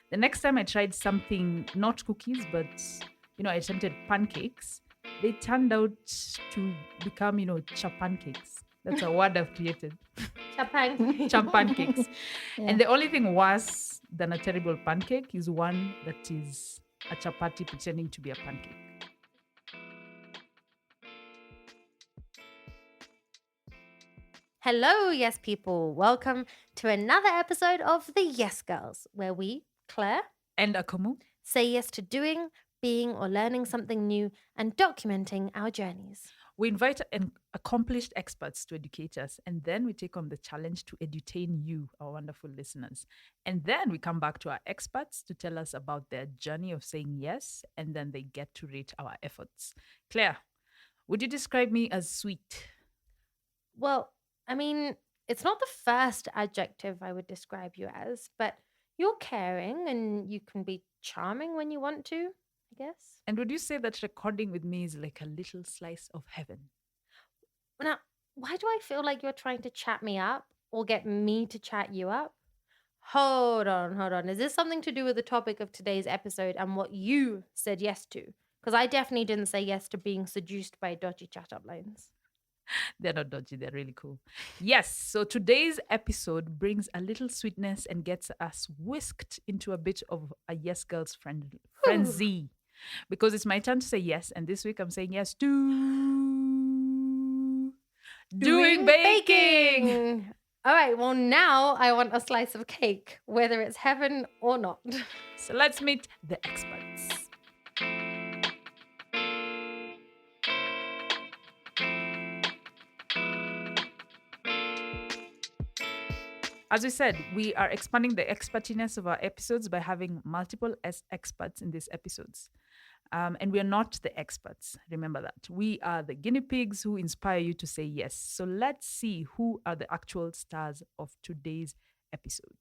The next time I tried something, not cookies, but, I attempted pancakes, they turned out to become, chapancakes. That's a word I've created. Chapang. Champancakes. Yeah. And the only thing worse than a terrible pancake is one that is a chapati pretending to be a pancake. Hello, yes people. Welcome to another episode of the Yes Girls, where we, Claire, And Akumu, say yes to doing, being, or learning something new and documenting our journeys. we invite accomplished experts to educate us, and then we take on the challenge to edutain you, our wonderful listeners. And then we come back to our experts to tell us about their journey of saying yes, and then they get to rate our efforts. Claire, would you describe me as sweet? Well, I mean, it's not the first adjective I would describe you as, but you're caring and you can be charming when you want to, I guess. And would you say that recording with me is like a little slice of heaven? Now, why do I feel like you're trying to chat me up or get me to chat you up? Hold on, hold on. Is this something to do with the topic of today's episode and what you said yes to? Because I definitely didn't say yes to being seduced by dodgy chat up lines. They're not dodgy, they're really cool. Yes, so today's episode brings a little sweetness and gets us whisked into a bit of a yes girls frenzy. Because it's my turn to say yes, and this week I'm saying yes to doing baking. All right, well, now I want a slice of cake, whether it's heaven or not. So let's meet the experts. As we said, we are expanding the expertiness of our episodes by having multiple experts in these episodes. And we are not the experts. Remember that. We are the guinea pigs who inspire you to say yes. So let's see who are the actual stars of today's episode.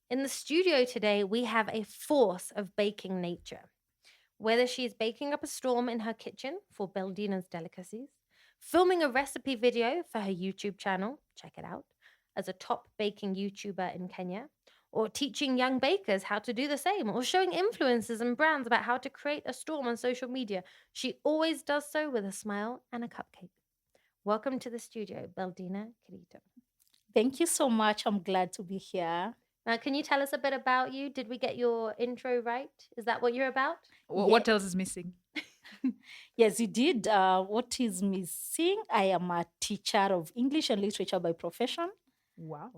In the studio today, we have a force of baking nature. Whether she is baking up a storm in her kitchen for Beldina's delicacies, filming a recipe video for her YouTube channel, check it out, as a top baking YouTuber in Kenya, or teaching young bakers how to do the same, or showing influencers and brands about how to create a storm on social media, she always does so with a smile and a cupcake. Welcome to the studio, Beldina Kirito. Thank you so much. I'm glad to be here. Now, can you tell us a bit about you? Did we get your intro right? Is that what you're about? What else is missing? Yes, you did. What is missing? I am a teacher of English and literature by profession. Wow.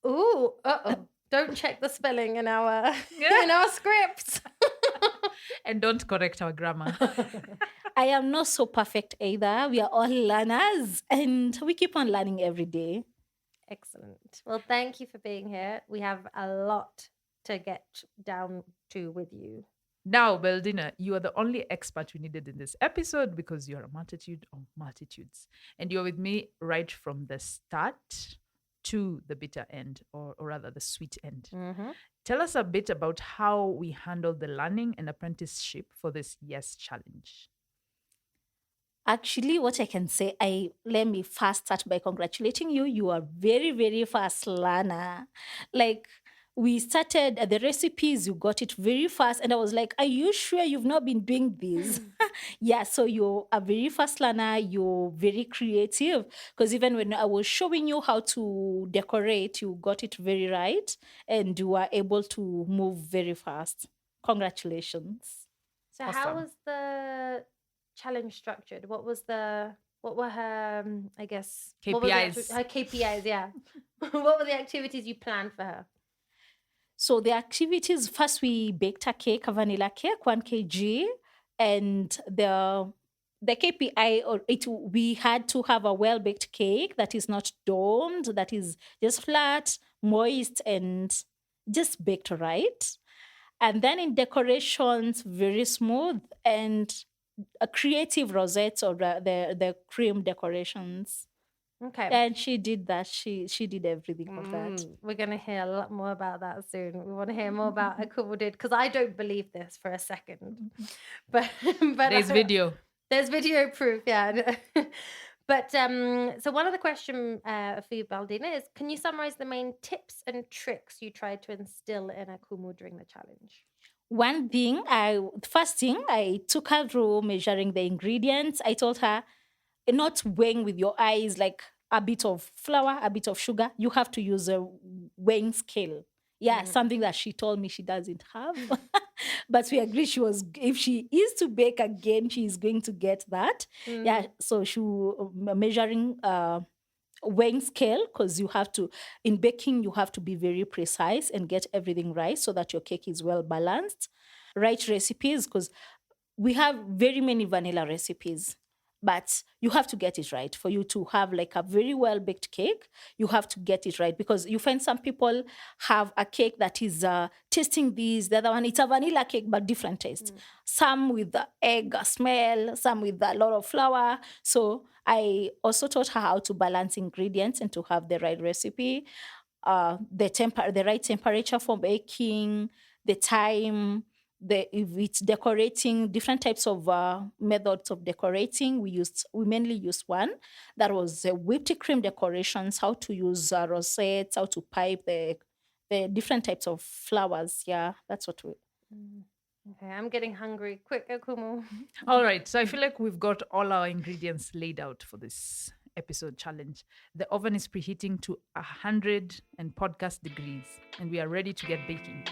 Ooh, uh-oh. Don't check the spelling in our in our scripts. And don't correct our grammar. I am not so perfect either. We are all learners and we keep on learning every day. Excellent. Well, thank you for being here. We have a lot to get down to with you. Now, Beldina, you are the only expert we needed in this episode because you're a multitude of multitudes. And you're with me right from the start to the bitter end, or rather the sweet end. Mm-hmm. Tell us a bit about how we handle the learning and apprenticeship for this Yes Challenge. Actually, what I can say, let me first start by congratulating you. You are very, very fast learner. Like we started the recipes, you got it very fast. And I was like, are you sure you've not been doing this? Yeah, so you're a very fast learner. You're very creative. Because even when I was showing you how to decorate, you got it very right. And you were able to move very fast. Congratulations. So Awesome. how was the challenge structured? What were her I guess KPIs. her KPIs, yeah. What were the activities you planned for her? So the activities, first we baked a cake, a vanilla cake, 1 kg, and the KPI, we had to have a well-baked cake that is not domed, that is just flat, moist, and just baked right. And then in decorations, very smooth, and a creative rosettes or the cream decorations. Okay. And she did that. She did everything of that. We're going to hear a lot more about that soon. We want to hear more about Akumu did, because I don't believe this for a second. But There's video. There's video proof, yeah. But so one other question for you, Beldina, is can you summarize the main tips and tricks you tried to instill in Akumu during the challenge? First thing, I took her through measuring the ingredients. I told her, not weighing with your eyes, like a bit of flour, a bit of sugar. You have to use a weighing scale. Yeah, something that she told me she doesn't have. But we agreed if she is to bake again, she is going to get that. Yeah, so measuring weighing scale, because in baking, you have to be very precise and get everything right so that your cake is well balanced. Right recipes, because we have very many vanilla recipes, but you have to get it right for you to have like a very well baked cake. You have to get it right, because you find some people have a cake that is tasting this, the other one, it's a vanilla cake but different taste. Some with the egg smell, some with a lot of flour. So I also taught her how to balance ingredients and to have the right recipe, the right temperature for baking, the time, if it's decorating, different types of methods of decorating. We mainly used one that was whipped cream decorations, how to use rosettes, how to pipe the different types of flowers. Yeah, that's what we. Okay, I'm getting hungry. Quick, Akumu. All right. So I feel like we've got all our ingredients laid out for this episode challenge. The oven is preheating to 100 and podcast degrees, and we are ready to get baking.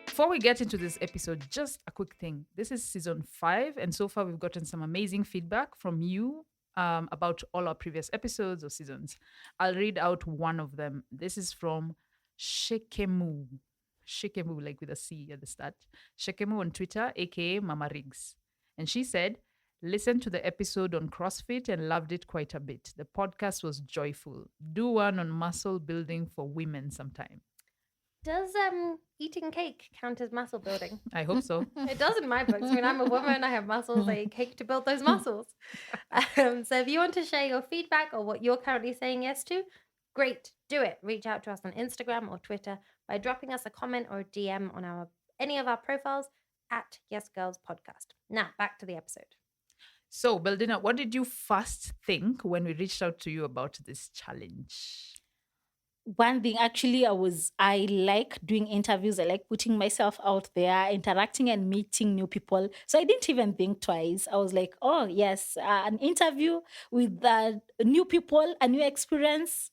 Before we get into this episode, just a quick thing. This is season 5, and so far we've gotten some amazing feedback from you about all our previous episodes or seasons. I'll read out one of them. This is from Shekemu. Shekemu, like with a C at the start. Shekemu on Twitter, aka Mama Riggs. And she said, listened to the episode on CrossFit and loved it quite a bit. The podcast was joyful. Do one on muscle building for women sometime. Does eating cake count as muscle building? I hope so. It does in my books. I mean, I'm a woman, I have muscles, I eat cake to build those muscles. So if you want to share your feedback or what you're currently saying yes to, great, do it. Reach out to us on Instagram or Twitter by dropping us a comment or a DM on any of our profiles at Yes Girls Podcast. Now, back to the episode. So, Beldina, what did you first think when we reached out to you about this challenge? One thing, actually, I like doing interviews. I like putting myself out there, interacting and meeting new people. So I didn't even think twice. I was like, oh, yes, an interview with new people, a new experience.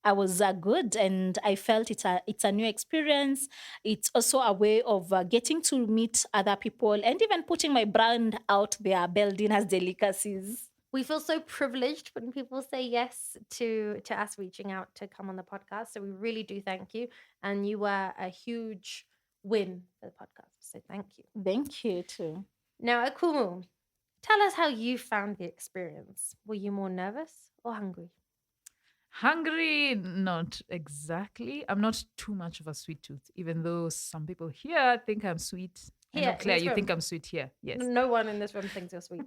I was good, and I felt it's a new experience. It's also a way of getting to meet other people and even putting my brand out there, Beldina's Delicacies. We feel so privileged when people say yes to us reaching out to come on the podcast. So we really do thank you. And you were a huge win for the podcast. So thank you. Thank you too. Now, Akumu, tell us how you found the experience. Were you more nervous or hungry? Hungry, not exactly. I'm not too much of a sweet tooth, even though some people here think I'm sweet. I know, Here, in Claire, this you room. think I'm sweet here. Yes. No one in this room thinks you're sweet.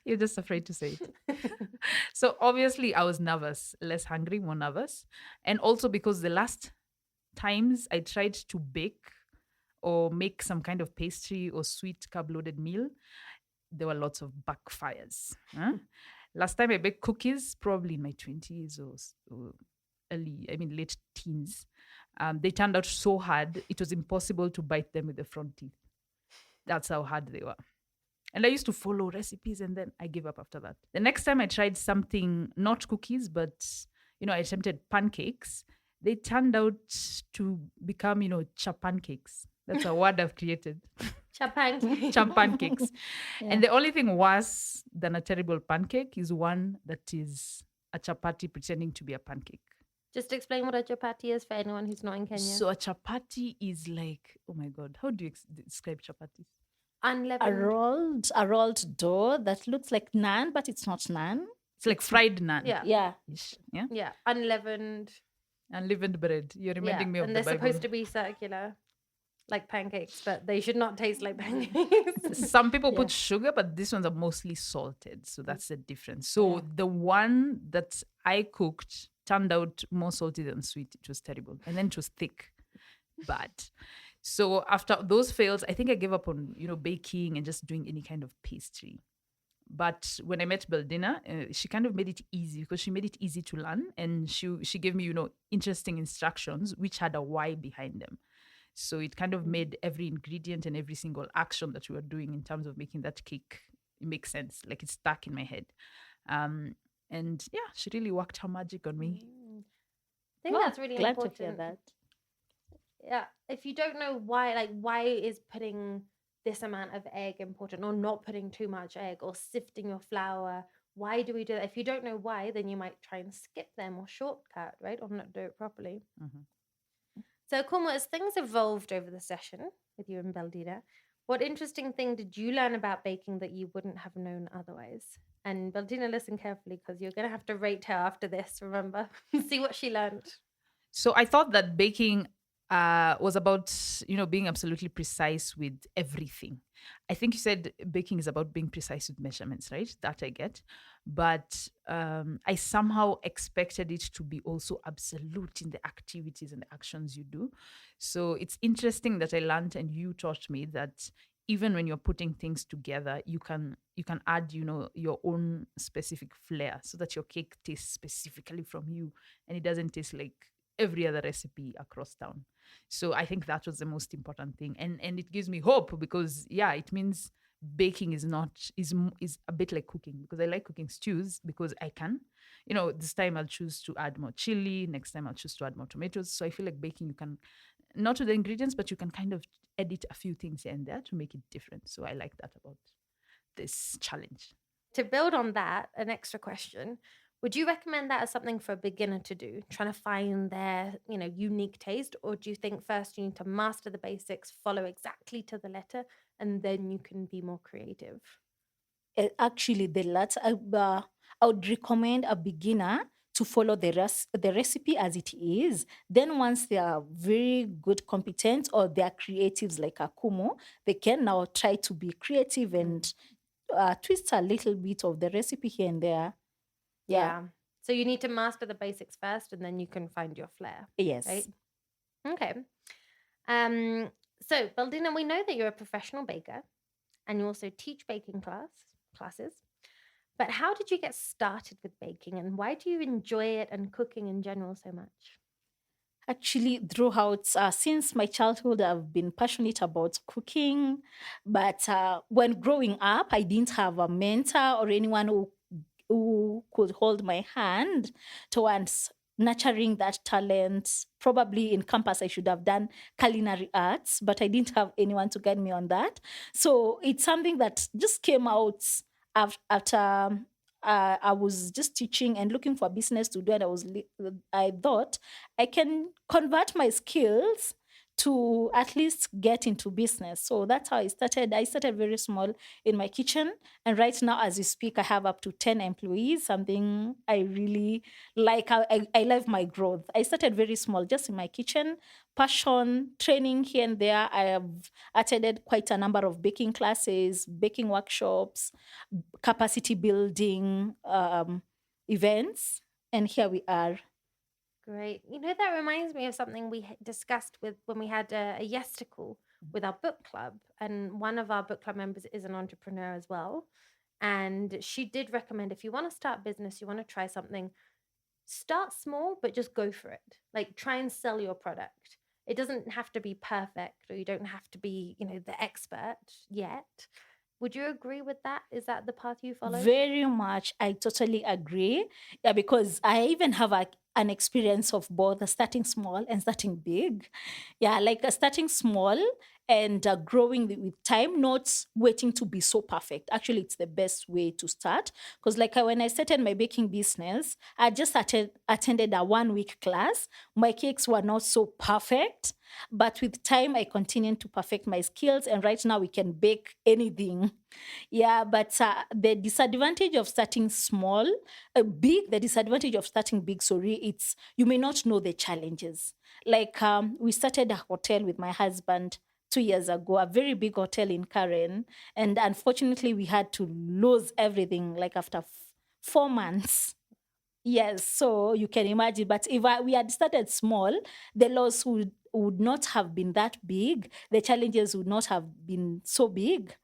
You're just afraid to say it. So obviously I was nervous, less hungry, more nervous. And also because the last times I tried to bake or make some kind of pastry or sweet carb-loaded meal, there were lots of backfires. Last time I baked cookies, probably in my 20s or late teens. They turned out so hard, it was impossible to bite them with the front teeth. That's how hard they were. And I used to follow recipes and then I gave up after that. The next time I tried something, not cookies, but, I attempted pancakes. They turned out to become, chapancakes. That's a word I've created. Chapancakes. Yeah. And the only thing worse than a terrible pancake is one that is a chapati pretending to be a pancake. Just explain what a chapati is for anyone who's not in Kenya. So a chapati is like, oh my God, how do you describe chapatis? Unleavened. A rolled dough that looks like naan, but it's not naan. It's like fried naan. Yeah. Yeah. Yeah. Yeah. Unleavened. Unleavened bread. You're reminding me of and the they're Bible. supposed to be circular, like pancakes, but they should not taste like pancakes. Some people put sugar, but these ones are mostly salted. So that's the difference. So the one that I cooked turned out more salty than sweet. It was terrible. And then it was thick. bad. So after those fails, I think I gave up on, baking and just doing any kind of pastry. But when I met Beldina, she kind of made it easy because she made it easy to learn, and she gave me, interesting instructions which had a why behind them. So it kind of made every ingredient and every single action that we were doing in terms of making that cake make sense. Like it's stuck in my head. Um, and yeah, she really worked her magic on me. I think Well, that's really glad to hear important. that. Yeah, if you don't know why, like why is putting this amount of egg important, or not putting too much egg, or sifting your flour, why do we do that? If you don't know why, then you might try and skip them or shortcut, right, or not do it properly. Mhm. So, Kumo, as things evolved over the session with you and Beldina, what interesting thing did you learn about baking that you wouldn't have known otherwise? And Beldina, listen carefully because you're going to have to rate her after this, remember? See what she learned. So I thought that baking was about, being absolutely precise with everything. I think you said baking is about being precise with measurements, right? That I get. But I somehow expected it to be also absolute in the activities and the actions you do. So it's interesting that I learned and you taught me that even when you're putting things together, you can add, your own specific flair so that your cake tastes specifically from you and it doesn't taste like every other recipe across town. So I think that was the most important thing, and it gives me hope because yeah, it means baking is not is a bit like cooking because I like cooking stews because I can, this time I'll choose to add more chili, next time I'll choose to add more tomatoes. So I feel like baking you can not with the ingredients, but you can kind of edit a few things here and there to make it different. So I like that about this challenge. To build on that, an extra question. Would you recommend that as something for a beginner to do, trying to find their, unique taste? Or do you think first you need to master the basics, follow exactly to the letter, and then you can be more creative? Actually, the latter, I would recommend a beginner to follow the recipe as it is. Then once they are very good, competent, or they are creatives like Akumu, they can now try to be creative and twist a little bit of the recipe here and there. Yeah. Yeah. So you need to master the basics first, and then you can find your flair, Yes. right? Okay. So Beldina, we know that you're a professional baker, and you also teach baking classes. But how did you get started with baking, and why do you enjoy it and cooking in general so much? Actually, throughout, since my childhood, I've been passionate about cooking. But when growing up, I didn't have a mentor or anyone who could hold my hand towards nurturing that talent. Probably in campus, I should have done culinary arts, but I didn't have anyone to guide me on that. So it's something that just came out after I was just teaching and looking for a business to do, and I thought I can convert my skills to at least get into business. So that's how I started. I started very small in my kitchen. And right now, as we speak, I have up to 10 employees, something I really like. I love my growth. I started very small, just in my kitchen, passion, training here and there. I have attended quite a number of baking classes, baking workshops, capacity building events. And here we are. Great. That reminds me of something we discussed with when we had a yesticle with our book club. And one of our book club members is an entrepreneur as well. And she did recommend if you want to start business, you want to try something, start small, but just go for it. Like try and sell your product. It doesn't have to be perfect, or you don't have to be, the expert yet. Would you agree with that? Is that the path you follow? Very much. I totally agree. Yeah, because I even have an experience of both starting small and starting big. Yeah, like starting small and growing with time, not waiting to be so perfect. Actually, it's the best way to start. Because, like when I started my baking business, I just attended a 1 week class. My cakes were not so perfect, but with time, I continued to perfect my skills. And right now, we can bake anything. Yeah, but the disadvantage of starting small, the disadvantage of starting big, sorry, it's you may not know the challenges. Like we started a hotel with my husband 2 years ago, a very big hotel in Karen. And unfortunately, we had to lose everything like after 4 months. Yes, so you can imagine. But if we had started small, the loss would not have been that big. The challenges would not have been so big.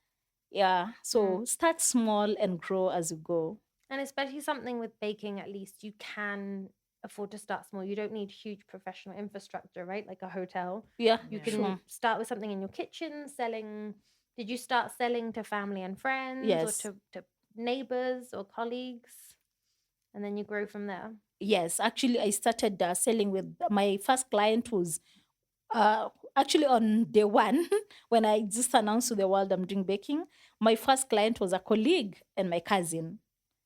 Yeah. So start small and grow as you go. And especially something with baking, at least you can afford to start small. You don't need huge professional infrastructure, right? Like a hotel. Yeah, You Yeah. can sure. start with something in your kitchen, selling. Did you start selling to family and friends or Yes. to neighbors or colleagues? And then you grow from there. Yes. Actually, I started selling with my first client was uh, actually on day one when I just announced to the world I'm doing baking. My first client was a colleague and my cousin.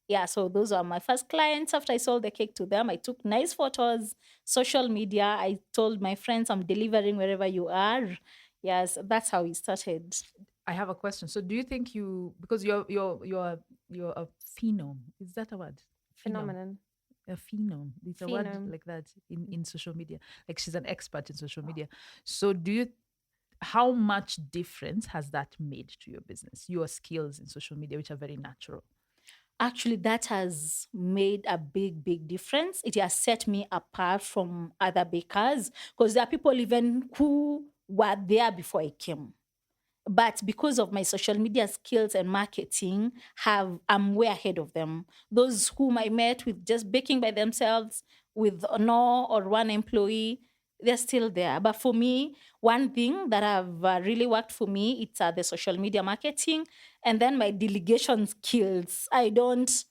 Yeah, so those are my first clients. After I sold the cake to them, I took nice photos, social media. I told my friends I'm delivering wherever you are. Yes, that's how we started. I have a question. So do you think you, because you're a phenom, is that a word? Phenom. Phenomenon. A phenom. It's a word Phenom. like that in social media. Like she's an expert in social media. So do you, how much difference has that made to your business, your skills in social media, which are very natural? Actually, that has made a big, big difference. It has set me apart from other bakers because there are people even who were there before I came. But because of my social media skills and marketing, have I'm way ahead of them. Those whom I met with just baking by themselves with no or one employee, they're still there. But for me, one thing that have really worked for me, it's the social media marketing, and then my delegation skills. I don't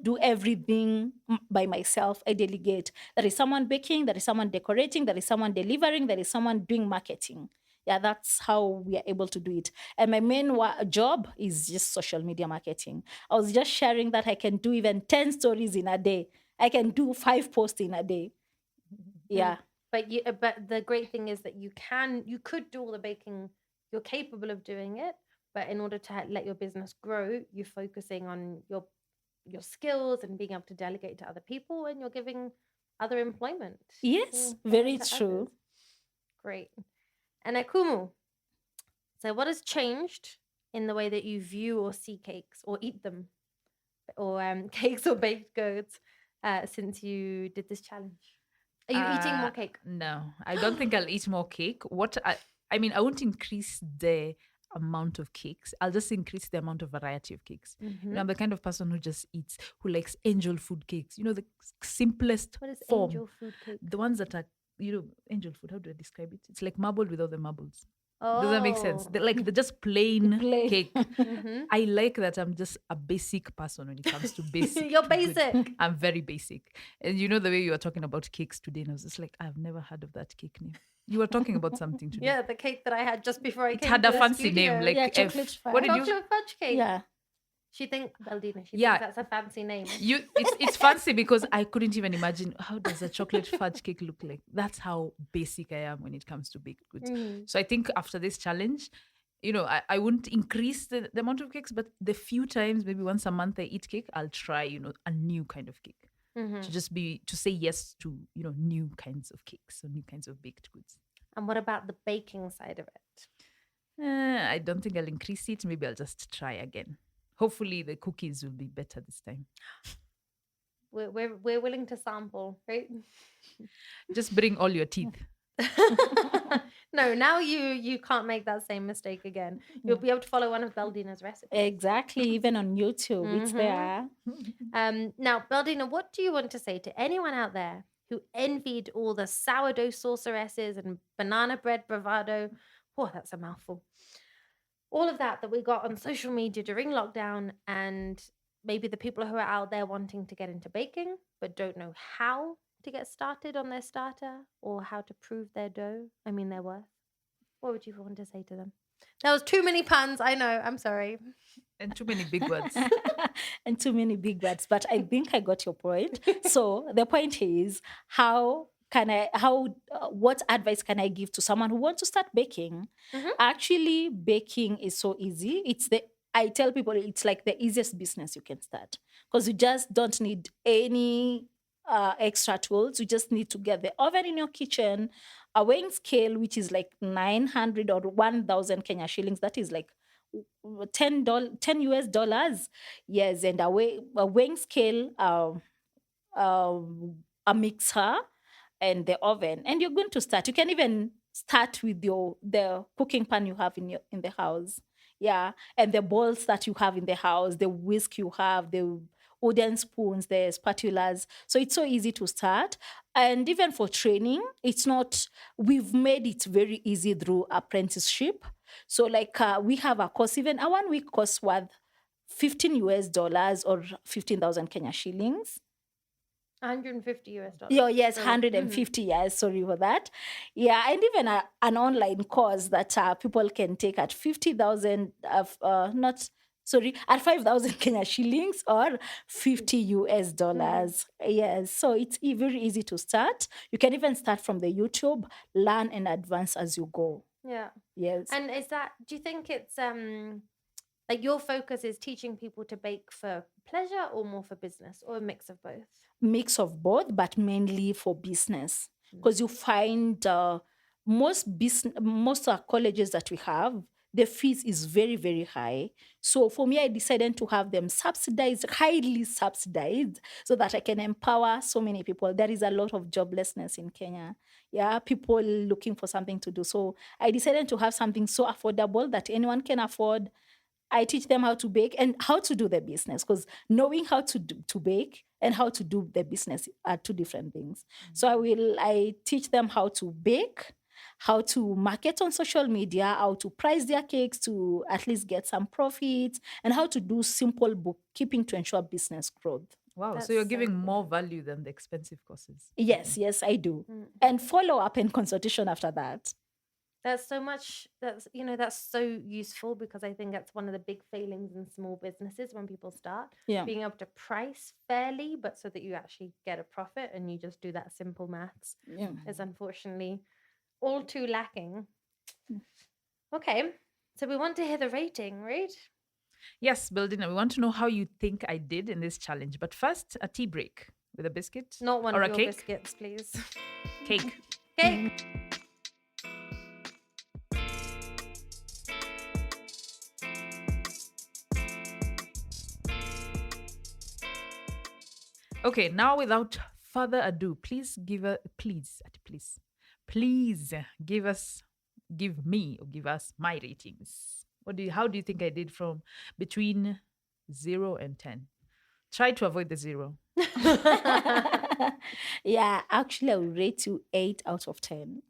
do everything by myself. I delegate. There is someone baking, there is someone decorating, there is someone delivering, there is someone doing marketing. Yeah, that's how we are able to do it. And my main job is just social media marketing. I was just sharing that I can do even 10 stories in a day. I can do 5 posts in a day. Yeah. But the great thing is that you could do all the baking. You're capable of doing it, but in order to let your business grow, you're focusing on your skills and being able to delegate to other people, and you're giving other employment. Yes, very Employment to true. others. Great. And Akumu, so what has changed in the way that you view or see cakes or eat them, or cakes or baked goods, since you did this challenge? Are you eating more cake? No, I don't think I'll eat more cake. I mean, I won't increase the amount of cakes. I'll just increase the amount of variety of cakes. You know, I'm the kind of person who just eats, who likes angel food cakes. You know, the simplest What is form. angel food cake? The ones that are, you know, angel food. How do I describe it? It's like marbled with all the marbles. Oh, Does that make sense? They're just plain Plain. cake. Mm-hmm. I like that I'm just a basic person when it comes to basic. You're to good. basic. I'm very basic. And you know the way you were talking about cakes today, and I was just like, I've never heard of that cake name. You were talking about something today. Yeah, the cake that I had just before I It came had to a the fancy studio. name, like Yeah, F. chocolate What did you? chocolate fudge cake. Yeah. She Beldina, she Yeah. thinks that's a fancy name. It's fancy because I couldn't even imagine how does a chocolate fudge cake look like. That's how basic I am when it comes to baked goods. Mhm. So I think after this challenge, you know, I wouldn't increase the amount of cakes, but the few times, maybe once a month I eat cake, I'll try, you know, a new kind of cake. Mhm. To say yes to, you know, new kinds of cakes or new kinds of baked goods. And what about the baking side of it? I don't think I'll increase it. Maybe I'll just try again. Hopefully the cookies will be better this time. We're willing to sample, right? Just bring all your teeth. No, now you can't make that same mistake again. You'll be able to follow one of Beldina's recipes. Exactly. Even on YouTube, it's Mhm. there. Now, Beldina, what do you want to say to anyone out there who envied all the sourdough sorceresses and banana bread bravado? Oh, that's a mouthful. All of that we got on social media during lockdown, and maybe the people who are out there wanting to get into baking but don't know how to get started on their starter or how to prove their their worth. What would you want to say to them? That was too many puns. I know. I'm sorry. And too many big words. And too many big words, but I think I got your point. So the point is, what advice can I give to someone who wants to start baking? Mhm. Actually, baking is so easy. I tell people it's like the easiest business you can start because you just don't need any extra tools. You just need to get the oven in your kitchen, a weighing scale, which is like 900 or 1,000 Kenya shillings. That is like $10, $10 US. Yes, and a weighing scale, a mixer, and the oven, and you're going to start. You can even start with the cooking pan you have in the house. Yeah, and the bowls that you have in the house, the whisk you have, the wooden spoons, the spatulas. So it's so easy to start. And even for training, it's not, we've made it very easy through apprenticeship. So like we have a course, even a 1 week course worth 15 US dollars or 15,000 Kenya shillings. 150 US dollars. Yeah, yes, So, 150 years. Sorry for that. Yeah, and even an online course that people can take at 50,000 not sorry, at 5,000 Kenya shillings or 50 US dollars. Yes, so it's very easy to start. You can even start from the YouTube, learn and advance as you go. Yeah. Yes. And do you think it's like your focus is teaching people to bake for pleasure or more for business, or a mix of both? Mix of both, but mainly for business, because you find most colleges that we have, the fees is very, very high. So for me, I decided to have them subsidized, highly subsidized, so that I can empower so many people. There is a lot of joblessness in Kenya. Yeah, people looking for something to do. So I decided to have something so affordable that anyone can afford. I teach them how to bake and how to do the business, because knowing how to bake and how to do the business are two different things. So I teach them how to bake, how to market on social media, how to price their cakes to at least get some profits, and how to do simple bookkeeping to ensure business growth. Wow. That's So you're so giving cool. more value than the expensive courses. Yes, I do. And follow up and consultation after that. That's so much. That's so useful, because I think that's one of the big failings in small businesses when people start. Yeah. Being able to price fairly, but so that you actually get a profit, and you just do that simple maths Yeah. is unfortunately all too lacking. Okay, so we want to hear the rating, right? Yes, Beldina, we want to know how you think I did in this challenge. But first, a tea break with a biscuit. Not one or of a your cake. biscuits, please. Cake. Cake. Okay, now without further ado, please give us my ratings. How do you think I did from between 0 and 10? Try to avoid the 0. Yeah, actually, I will rate you 8 out of 10.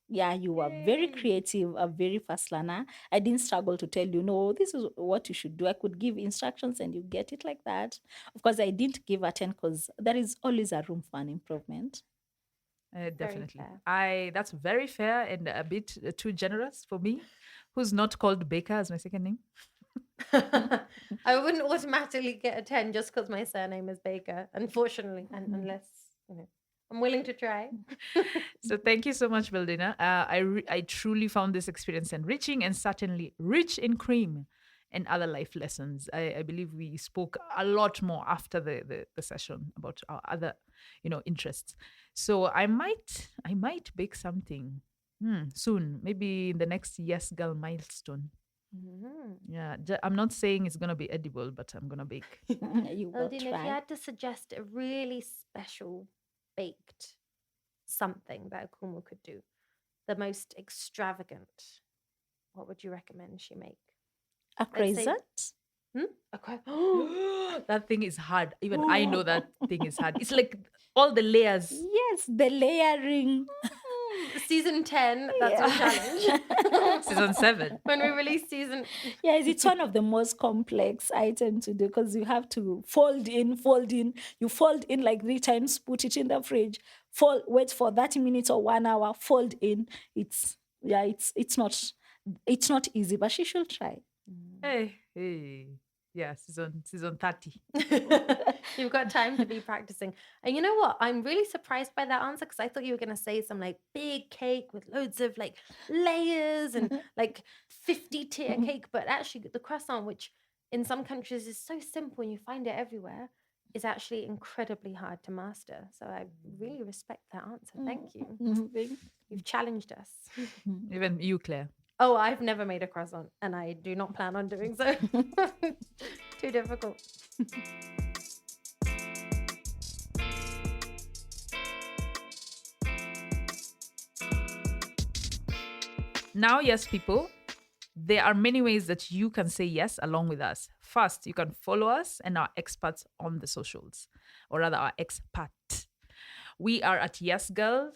Yeah, you are very Yay. creative, a very fast learner. I didn't struggle to tell you, no, this is what you should do. I could give instructions and you get it like that. Of course, I didn't give a 10 because there is always a room for an improvement. Definitely. fair. That's very fair and a bit too generous for me, who's not called Baker as my second name. I wouldn't automatically get a 10 just because my surname is Baker, unfortunately, and unless I'm willing to try. So thank you so much, Beldina. I truly found this experience enriching and certainly rich in cream and other life lessons. I believe we spoke a lot more after the session about our other interests. So I might bake something soon, maybe in the next Yes Girl milestone. Yeah, I'm not saying it's gonna be edible, but I'm gonna bake. You will Eldine, if you try. had to suggest a really special baked something that Akumu could do, the most extravagant, what would you recommend she make? A Let's say- croissant? That thing is hard. Even I know that thing is hard. It's like all the layers. Yes, the layering. Season 10, that's our challenge. Season 7. When we release season... Yes, it's one of the most complex items to do because you have to fold in. You fold in like 3 times, put it in the fridge, wait for 30 minutes or 1 hour, fold in. It's not easy, but she should try. Hey. Yeah, season 30. You've got time to be practicing. And you know what? I'm really surprised by that answer, because I thought you were going to say some like big cake with loads of like layers and like 50-tier cake. But actually, the croissant, which in some countries is so simple and you find it everywhere, is actually incredibly hard to master. So I really respect that answer. Thank you. You've challenged us. Even you, Claire. Oh, I've never made a croissant, and I do not plan on doing so. Too difficult. Now, yes, people, there are many ways that you can say yes along with us. First, you can follow us and our experts on the socials, or rather, our expat. We are at Yes Girls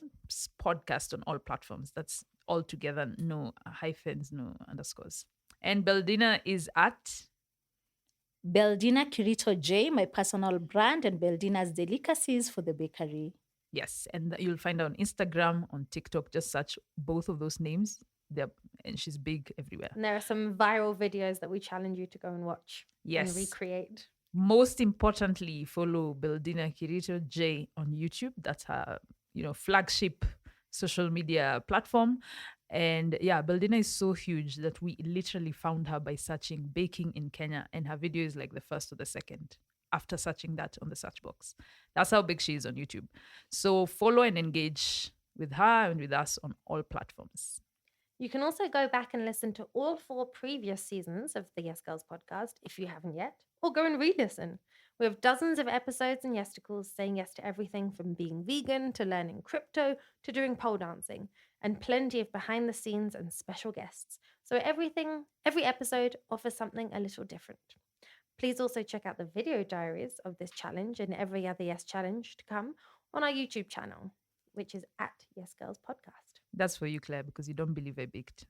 Podcast on all platforms. That's all together, no hyphens, no underscores. And Beldina is at Beldina Kirito J, my personal brand, and Beldina's Delicacies for the bakery. yes, and you'll find her on Instagram, on TikTok. Just search both of those names. They're, and she's big everywhere. And there are some viral videos that we challenge you to go and watch Yes. and recreate. Most importantly, follow Beldina Kirito J on YouTube. That's her, flagship social media platform. And yeah, Beldina is so huge that we literally found her by searching baking in Kenya, and her video is like the first or the second after searching that on the search box. That's how big she is on YouTube. So follow and engage with her and with us on all platforms. You can also go back and listen to all 4 previous seasons of the Yes Girls podcast if you haven't yet, or go and re-listen. We have dozens of episodes and yesticles saying yes to everything from being vegan to learning crypto to doing pole dancing, and plenty of behind the scenes and special guests. So every episode offers something a little different. Please also check out the video diaries of this challenge and every other Yes challenge to come on our YouTube channel, which is at Yes Girls Podcast. That's for you, Claire, because you don't believe I baked.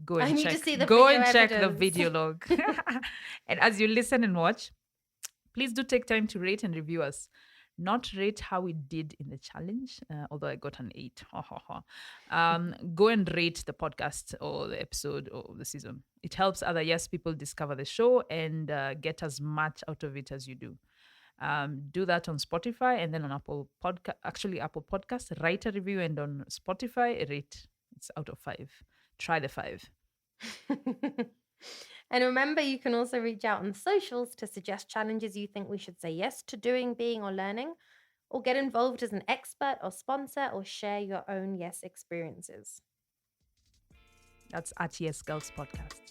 Go I and need check. to see the Go video and check the evidence. video log. And as you listen and watch, please do take time to rate and review us. Not rate how we did in the challenge, although I got an 8. Go and rate the podcast or the episode or the season. It helps other Yes people discover the show and get as much out of it as you do. Do that on Spotify and then on Apple Podcast. Write a review, and on Spotify, rate. It's out of 5. Try the 5. And remember, you can also reach out on the socials to suggest challenges you think we should say yes to doing, being, or learning, or get involved as an expert or sponsor, or share your own yes experiences. That's at Yes Girls Podcast.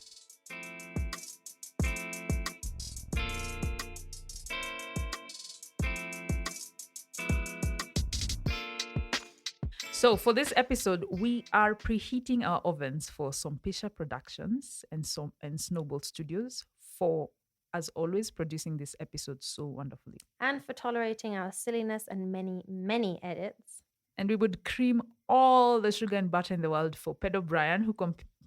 So for this episode, we are preheating our ovens for Sompisha Productions and Snowball Studios for, as always, producing this episode so wonderfully. And for tolerating our silliness and many, many edits. And we would cream all the sugar and butter in the world for Pedro Brian, who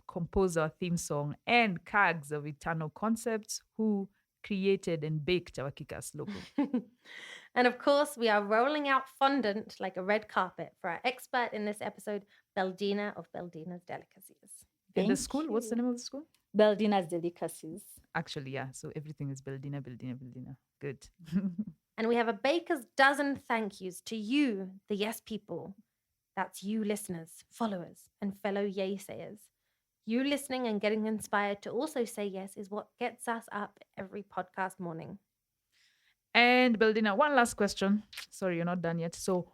composed our theme song, and Kags of Eternal Concepts, who created and baked our Kick-Ass logo. And of course, we are rolling out fondant like a red carpet for our expert in this episode, Beldina of Beldina's Delicacies. And the Thank school, what's the you. name of the school? Beldina's Delicacies. Actually, yeah. So everything is Beldina. Good. And we have a baker's dozen thank yous to you, the yes people. That's you listeners, followers, and fellow yay sayers. You listening and getting inspired to also say yes is what gets us up every podcast morning. And Beldina, one last question. Sorry, you're not done yet. So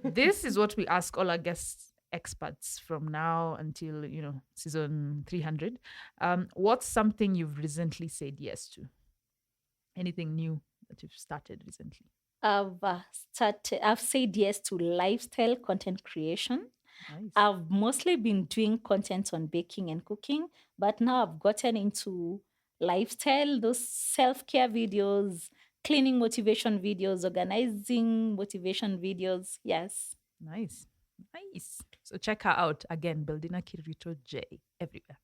this is what we ask all our guest experts from now until, season 300. What's something you've recently said yes to? Anything new that you've started recently? I've said yes to lifestyle content creation. Nice. I've mostly been doing content on baking and cooking, but now I've gotten into lifestyle, those self-care videos, cleaning motivation videos, organizing motivation videos. Yes. Nice. So check her out again, Beldina Kirito J, everywhere.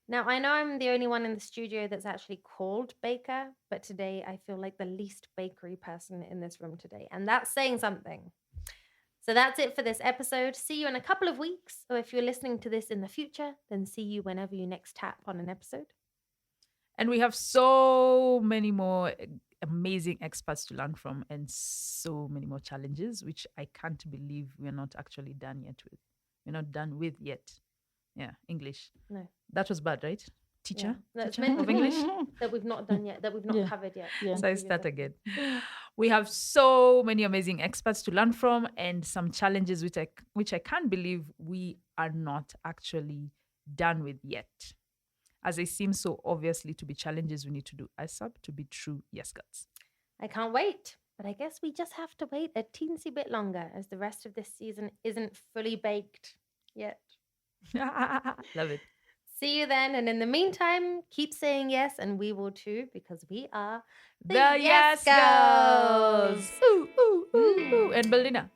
Now, I know I'm the only one in the studio that's actually called baker, but today I feel like the least bakery person in this room today, and that's saying something. So that's it for this episode. See you in a couple of weeks, or if you're listening to this in the future, then see you whenever you next tap on an episode. And we have so many more amazing experts to learn from and so many more challenges, which I can't believe we're not actually done yet with. We're not done with yet. Yeah, English. No. That was bad, right? Teacher? Yeah. That's Teacher meant of English? that we've not done yet, that we've not Yeah. covered yet. Yeah. So I start again. We have so many amazing experts to learn from and some challenges which I can't believe we are not actually done with yet. As they seem so obviously to be challenges we need to do ASAP to be true yes girls. I can't wait, but I guess we just have to wait a teensy bit longer as the rest of this season isn't fully baked yet. Love it. See you then. And in the meantime, keep saying yes, and we will too, because we are The Yes Girls. Ooh, ooh, ooh, ooh. And Beldina,